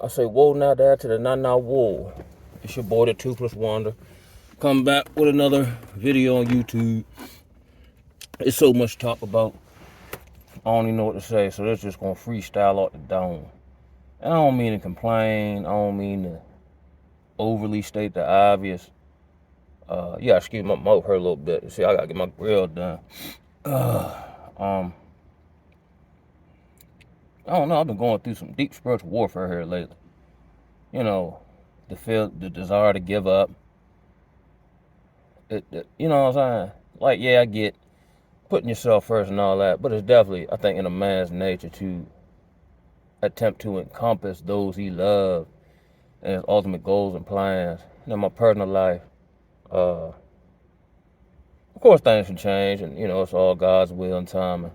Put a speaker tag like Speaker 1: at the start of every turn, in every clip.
Speaker 1: I say whoa now dad to the now whoa. It's your boy the Toothless Wonder. Come back with another video on YouTube. It's so much to talk about. I don't even know what to say, so that's just gonna freestyle out the dome. And I don't mean to complain. I don't mean to overly state the obvious. Yeah, excuse me, my mouth hurt a little bit. See, I gotta get my grill done. I don't know. I've been going through some deep spiritual warfare here lately. You know, the desire to give up. You know what I'm saying? Like, yeah, I get putting yourself first and all that, but it's definitely, I think, in a man's nature to attempt to encompass those he loves and his ultimate goals and plans. In my personal life, of course, things can change, and it's all God's will and timing.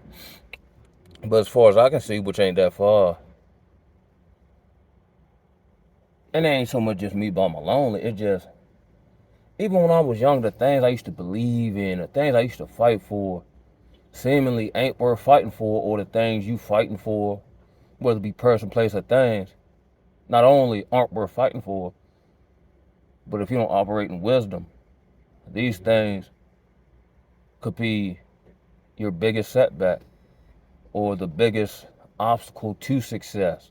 Speaker 1: But as far as I can see, which ain't that far, and it ain't so much just me by my lonely. It just, even when I was young, the things I used to believe in, the things I used to fight for, seemingly ain't worth fighting for, or the things you fighting for, whether it be person, place, or things, not only aren't worth fighting for, but if you don't operate in wisdom, these things could be your biggest setback or the biggest obstacle to success.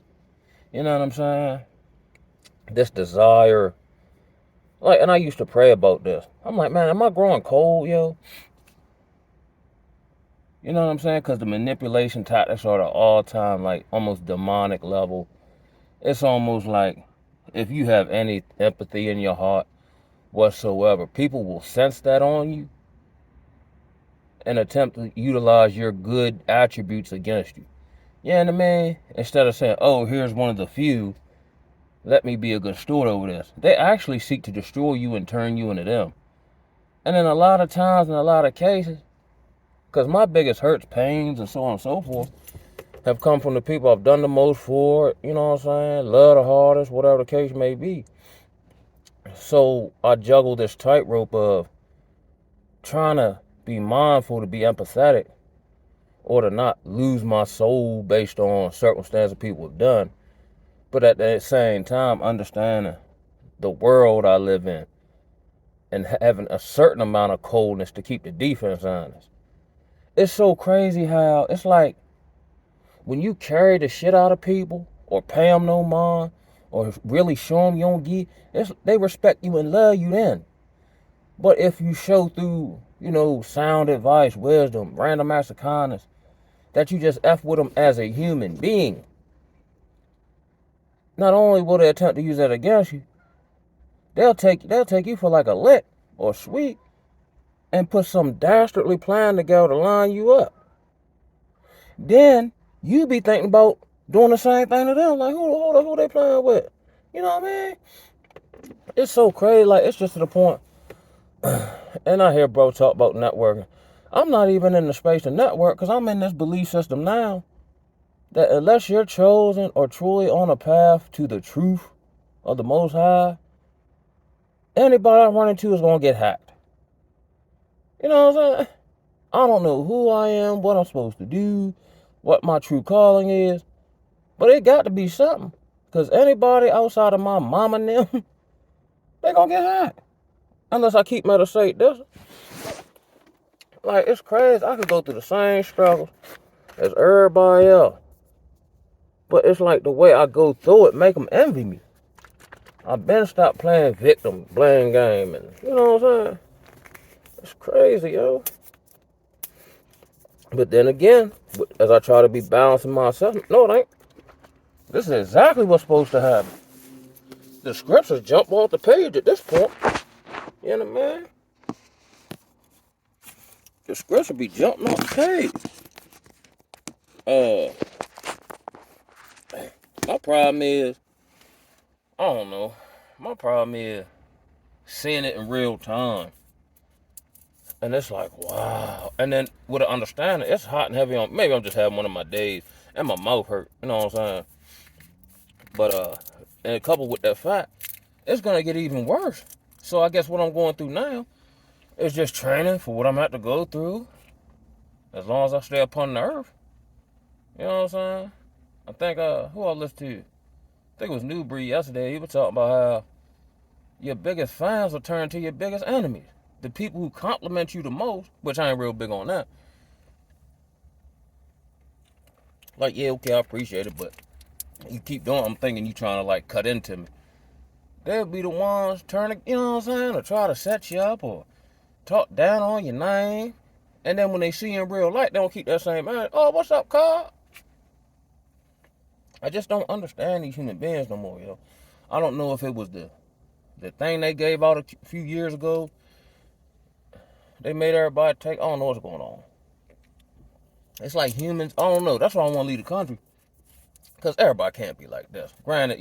Speaker 1: You know what I'm saying? This desire, like, and I used to pray about this. I'm like, man, am I growing cold, yo? You know what I'm saying? Because the manipulation tactics are at an all-time, like, almost demonic level. It's almost like if you have any empathy in your heart whatsoever, people will sense that on you and attempt to utilize your good attributes against you. Yeah, and man, instead of saying, oh, here's one of the few, let me be a good steward over this, they actually seek to destroy you and turn you into them. And then a lot of times, in a lot of cases, because my biggest hurts, pains, and so on and so forth, have come from the people I've done the most for, you know what I'm saying, love the hardest, whatever the case may be. So I juggle this tightrope of trying to be mindful, to be empathetic, or to not lose my soul based on circumstances people have done, but at the same time understanding the world I live in and having a certain amount of coldness to keep the defense honest. It's so crazy how it's like when you carry the shit out of people or pay them no mind or really show them you don't get, they respect you and love you then. But if you show through, sound advice, wisdom, random acts of kindness, that you just F with them as a human being, not only will they attempt to use that against you, they'll take you for like a lick or sweet and put some dastardly plan together to line you up. Then you be thinking about doing the same thing to them. Like, who they playing with? You know what I mean? It's so crazy. Like, it's just to the point. And I hear bro talk about networking. I'm not even in the space to network because I'm in this belief system now that unless you're chosen or truly on a path to the truth of the Most High, anybody I run into is going to get hacked. You know what I'm saying? I don't know who I am, what I'm supposed to do, what my true calling is, but it got to be something. Because anybody outside of my mama and them, they going to get hacked. Unless I keep meditating this. Like, it's crazy. I could go through the same struggles as everybody else. But it's like the way I go through it make them envy me. I've been stopped playing victim, blame game, and you know what I'm saying? It's crazy, yo. But then again, as I try to be balancing myself, no, it ain't. This is exactly what's supposed to happen. The scriptures jump off the page at this point. You know what I mean? The scripture be jumping off the page. My problem is, I don't know. My problem is seeing it in real time. And it's like, wow. And then with an understanding, it's hot and heavy on. Maybe I'm just having one of my days and my mouth hurt. You know what I'm saying? But and coupled with that fact, it's gonna get even worse. So I guess what I'm going through now is just training for what I'm about to go through. As long as I stay upon the earth. You know what I'm saying? I think who I listen to? I think it was New Breed yesterday. He was talking about how your biggest fans will turn to your biggest enemies. The people who compliment you the most, which I ain't real big on that. Like, yeah, okay, I appreciate it, but you keep doing it, I'm thinking you trying to like cut into me. They'll be the ones turning, you know what I'm saying, or try to set you up or talk down on your name. And then when they see you in real life, they don't keep that same man. Oh, what's up, Carl? I just don't understand these human beings no more, yo. I don't know if it was the thing they gave out a few years ago. They made everybody take. I don't know what's going on. It's like humans. I don't know. That's why I want to leave the country. Because everybody can't be like this. Granted,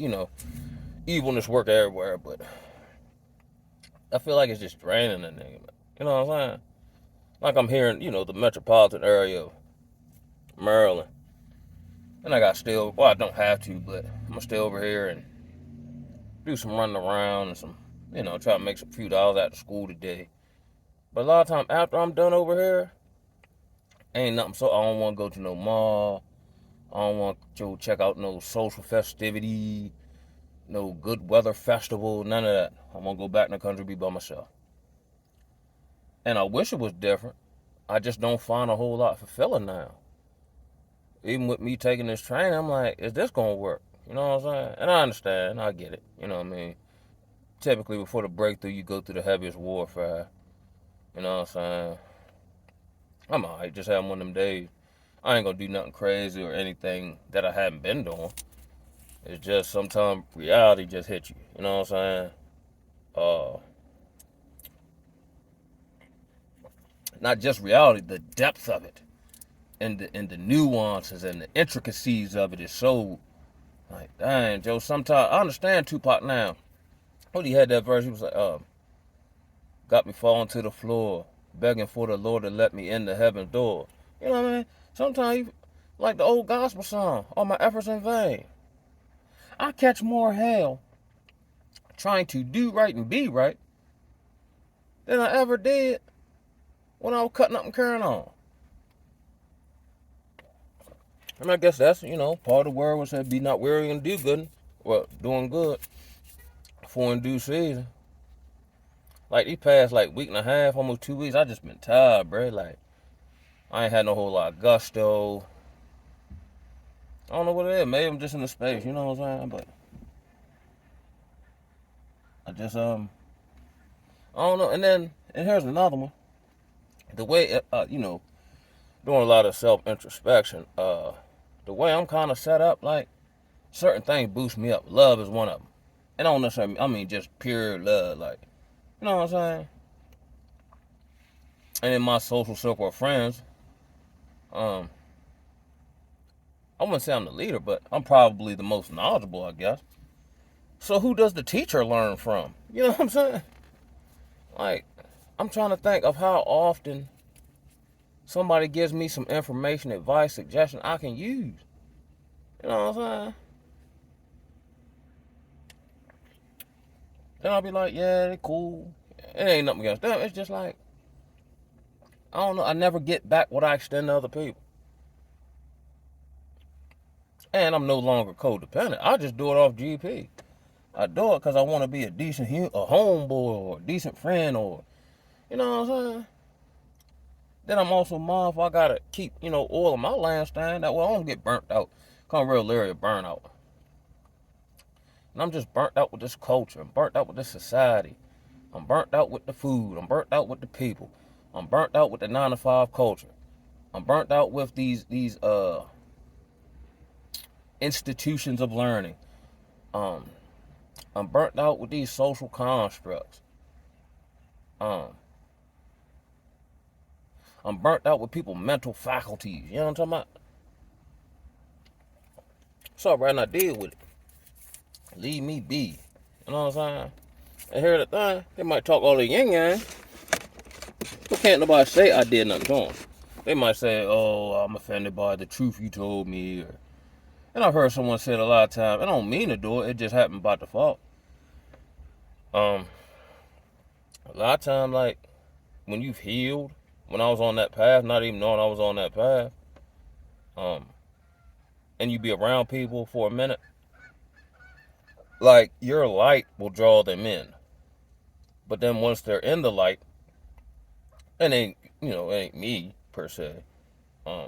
Speaker 1: evilness work everywhere, but I feel like it's just draining a nigga. You know what I'm saying? Like I'm here in, the metropolitan area of Maryland. And I got still, well, I don't have to, but I'm going to stay over here and do some running around and some, try to make some few dollars after school today. But a lot of time after I'm done over here, ain't nothing. So I don't want to go to no mall. I don't want to go check out no social festivity, no good weather festival, none of that. I want to go back in the country, be by myself. And I wish it was different. I just don't find a whole lot fulfilling now. Even with me taking this training, I'm like, is this going to work? You know what I'm saying? And I understand. I get it. You know what I mean? Typically, before the breakthrough, you go through the heaviest warfare. You know what I'm saying? I'm alright. Just having one of them days. I ain't going to do nothing crazy or anything that I haven't been doing. It's just sometimes reality just hits you. You know what I'm saying? Not just reality, the depth of it. And the nuances and the intricacies of it is so like, dang, Joe, sometimes I understand Tupac now. When he had that verse, he was like, got me falling to the floor, begging for the Lord to let me in the heaven's door. You know what I mean? Sometimes, like the old gospel song, all my efforts in vain. I catch more hell trying to do right and be right than I ever did when I was cutting up and carrying on. And I guess that's, part of the word was said, be not weary and do good. Well, doing good for in due season. Like, these past, week and a half, almost 2 weeks, I just been tired, bro. Like, I ain't had no whole lot of gusto. I don't know what it is. Maybe I'm just in the space, you know what I'm saying? But I just, I don't know. And here's another one. The way, doing a lot of self-introspection, the way I'm kind of set up, like, certain things boost me up. Love is one of them. And I don't necessarily, I mean, just pure love, like, you know what I'm saying? And in my social circle of friends, I wouldn't say I'm the leader, but I'm probably the most knowledgeable, I guess. So who does the teacher learn from? You know what I'm saying? Like, I'm trying to think of how often somebody gives me some information, advice, suggestion I can use. You know what I'm saying? Then I'll be like, yeah, they cool. It ain't nothing against them. It's just like, I don't know. I never get back what I extend to other people. And I'm no longer codependent. I just do it off GP. I do it because I want to be a decent a homeboy or a decent friend or, you know what I'm saying? Then I'm also mindful I got to keep, oil in my lampstand. That way I don't get burnt out. Come real leery of burnout. And I'm just burnt out with this culture. I'm burnt out with this society. I'm burnt out with the food. I'm burnt out with the people. I'm burnt out with the 9-to-5 culture. I'm burnt out with these institutions of learning. I'm burnt out with these social constructs. I'm burnt out with people's mental faculties. You know what I'm talking about? So right now, deal with it. Leave me be. You know what I'm saying? And here's the thing, they might talk all the yin yang. But can't nobody say I did nothing to them. They might say, oh, I'm offended by the truth you told me. And I've heard someone say it a lot of times. I don't mean to do it. It just happened by default. A lot of times, like, when you've healed, when I was on that path, not even knowing I was on that path, and you be around people for a minute, Like your light will draw them in. But then once they're in the light, and it ain't me per se, um,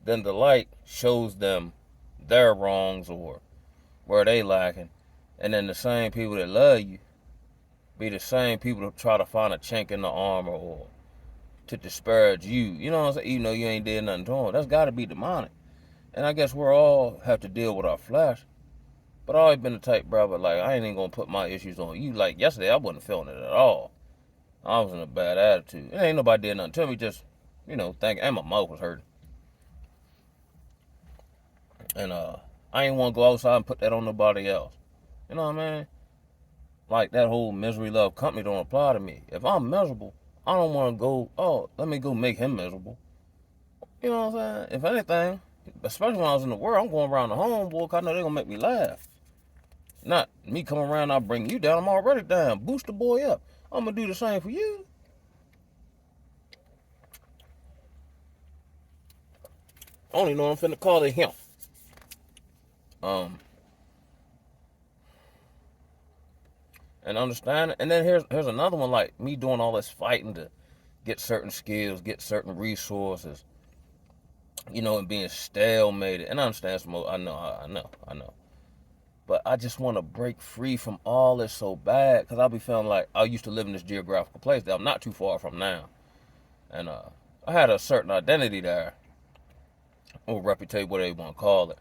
Speaker 1: then the light shows them their wrongs or where they lacking. And then the same people that love you be the same people that try to find a chink in the armor or to disparage you. You know what I'm saying? Even though you ain't did nothing to them. That's got to be demonic. And I guess we're all have to deal with our flesh. But I always been the type, brother, like, I ain't even going to put my issues on you. Like, yesterday, I wasn't feeling it at all. I was in a bad attitude. It ain't nobody did nothing to me, just, thinking, and my mouth was hurting. And I ain't want to go outside and put that on nobody else. You know what I mean? Like, that whole misery love company don't apply to me. If I'm miserable, I don't want to go, oh, let me go make him miserable. You know what I'm saying? If anything, especially when I was in the world, I'm going around the home, boy, 'cause I know they're going to make me laugh. Not me coming around, I'll bring you down. I'm already down. Boost the boy up. I'm going to do the same for you. I don't even know I'm finna call it him. And understand it. And then here's another one, like me doing all this fighting to get certain skills, get certain resources, and being stalemated. And I understand some more. I know. But I just want to break free from all this so bad because I'll be feeling like I used to live in this geographical place that I'm not too far from now. And I had a certain identity there, or reputation, whatever you want to call it.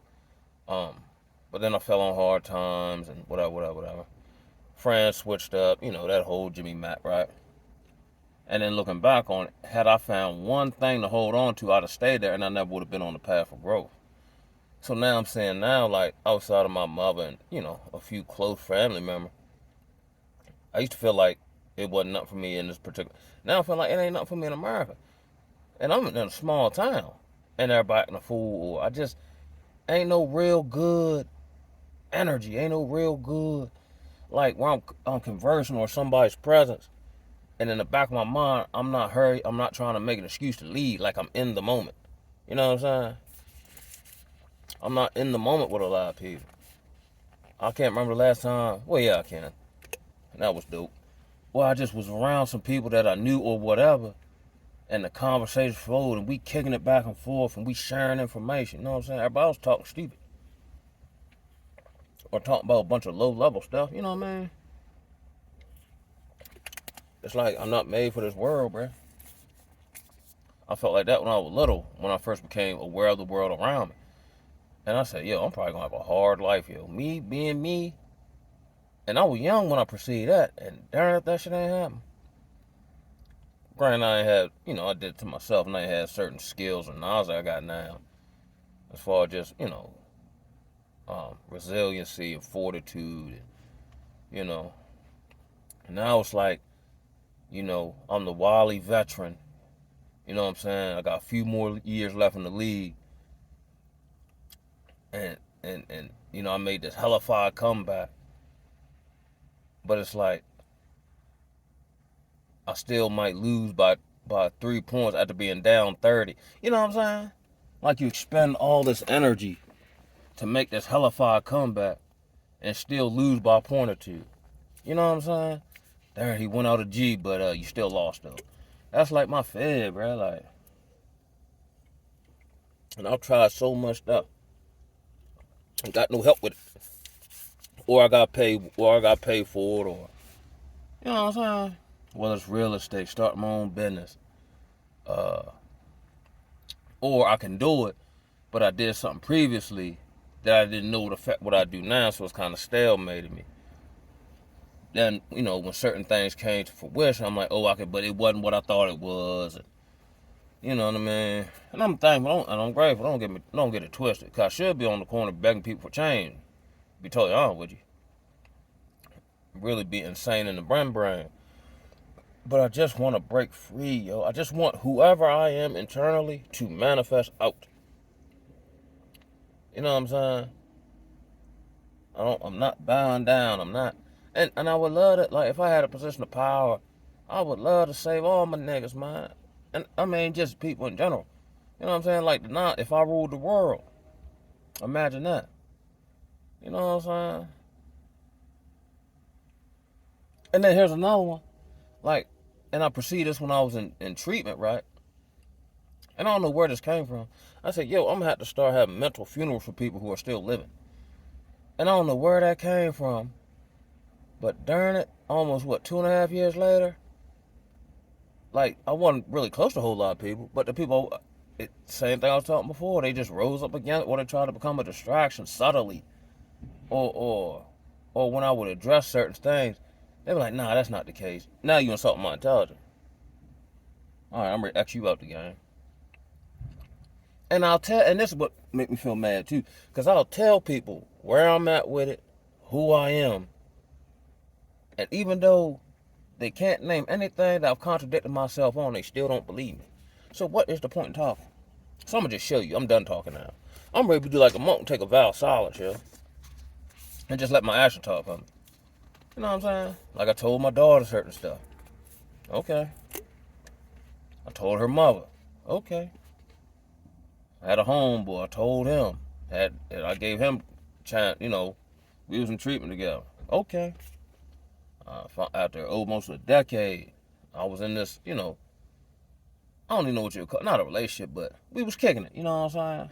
Speaker 1: But then I fell on hard times and whatever. Friends switched up, that whole Jimmy Mack, right? And then looking back on it, had I found one thing to hold on to, I'd have stayed there and I never would have been on the path of growth. So now I'm saying now, like outside of my mother and, a few close family members, I used to feel like it wasn't nothing for me in this particular. Now I feel like it ain't nothing for me in America. And I'm in a small town. And everybody acting a fool. Or I just ain't no real good energy. Ain't no real good, like when I'm conversing or somebody's presence. And in the back of my mind, I'm not hurried. I'm not trying to make an excuse to leave. Like I'm in the moment. You know what I'm saying? I'm not in the moment with a lot of people. I can't remember the last time. Well, yeah, I can. And that was dope. Well, I just was around some people that I knew or whatever. And the conversation flowed and we kicking it back and forth and we sharing information. You know what I'm saying? Everybody else talking stupid. Or talking about a bunch of low level stuff. You know what I mean? It's like I'm not made for this world, bruh. I felt like that when I was little, when I first became aware of the world around me. And I said, yo, I'm probably gonna have a hard life, yo. Me being me. And I was young when I perceived that. And darn it, that shit ain't happen. Granted, I ain't had, I did it to myself and I ain't had certain skills and knowledge I got now. As far as just, resiliency and fortitude. And, and now it's like, I'm the wily veteran. You know what I'm saying? I got a few more years left in the league. And I made this hellified comeback. But it's like I still might lose by 3 points after being down 30. You know what I'm saying? Like you expend all this energy to make this hellified comeback and still lose by a point or two. You know what I'm saying? There, he went out of G, but you still lost though. That's like my fed, bro. Like, and I've tried so much stuff. And got no help with it. Or I got paid for it, or you know what I'm saying? Whether it's real estate, start my own business. Or I can do it, but I did something previously that I didn't know would affect what I do now, so it's kind of stalemated me. Then, when certain things came to fruition, I'm like, oh, but it wasn't what I thought it was. And, you know what I mean? And I'm thankful, and I'm grateful. Don't get it twisted, because I should be on the corner begging people for change. Be totally honest with you. Really be insane in the brain. But I just want to break free, yo. I just want whoever I am internally to manifest out. You know what I'm saying? I'm not bowing down. I'm not. And I would love to, like, if I had a position of power, I would love to save all my niggas, man. And I mean, just people in general. You know what I'm saying? Like, if I ruled the world, imagine that. You know what I'm saying? And then here's another one. Like, and I perceived this when I was in treatment, right? And I don't know where this came from. I said, yo, I'm going to have to start having mental funerals for people who are still living. And I don't know where that came from. But darn it, almost, 2.5 years later? Like, I wasn't really close to a whole lot of people. But the people, same thing I was talking before, they just rose up against it, or they tried to become a distraction subtly. Or when I would address certain things, they were like, nah, that's not the case. Now you insulting my intelligence. All right, I'm ready to X you out the game. And and this is what make me feel mad too, because I'll tell people where I'm at with it, who I am. And even though they can't name anything that I've contradicted myself on, they still don't believe me. So what is the point in talking? So I'm going to just show you. I'm done talking now. I'm ready to do like a monk and take a vow of silence here. And just let my action talk for me. You know what I'm saying? Like I told my daughter certain stuff. Okay. I told her mother. Okay. I had a homeboy. I told him. I gave him chance, we was in treatment together. Okay. After almost a decade, I was in this, I don't even know what you would call it. Not a relationship, but we was kicking it. You know what I'm saying?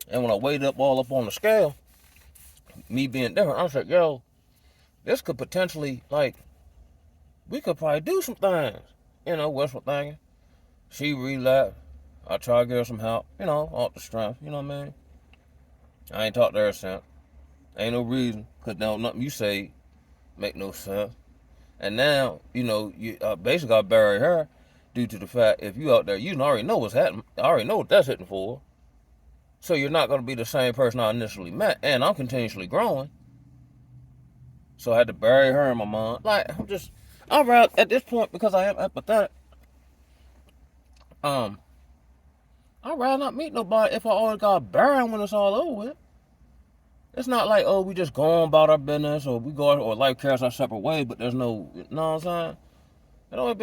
Speaker 1: And when I weighed all up on the scale, me being different, I was like, yo, this could potentially, we could probably do some things. Wishful thinking. She relapsed. I tried to give her some help, off the strength, you know what I mean? I ain't talked to her since. Ain't no reason, because now nothing you say make no sense. And now, you basically got to bury her due to the fact if you out there, you already know what's happening. I already know what that's hitting for. So you're not going to be the same person I initially met. And I'm continuously growing. So I had to bury her in my mind. I'm rather, at this point, because I am empathetic, I'd rather not meet nobody if I already got buried when it's all over with. It's not like, we just go on about our business or we go or life carries our separate ways, but there's no, you know what I'm saying? It always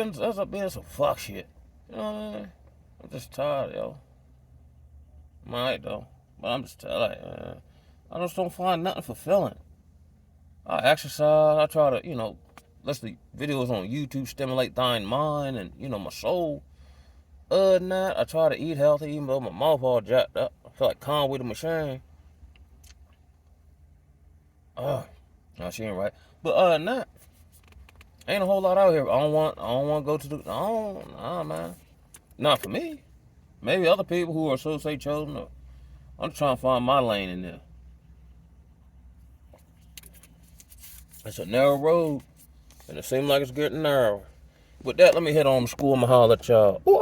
Speaker 1: been some fuck shit. You know what I mean? I'm just tired, yo. I'm alright though. But I'm just tired, man. I just don't find nothing fulfilling. I exercise, I try to, listen to videos on YouTube, stimulate thine mind and, my soul. Other than that, I try to eat healthy, even though my mouth all jacked up. I feel like Conway the Machine. No, she ain't right. But other than that, ain't a whole lot out here. I don't want to go to nah, man. Not for me. Maybe other people who are so-say chosen. I'm trying to find my lane in there. It's a narrow road, and it seems like it's getting narrower. With that, let me head on to school and holler at y'all. Ooh,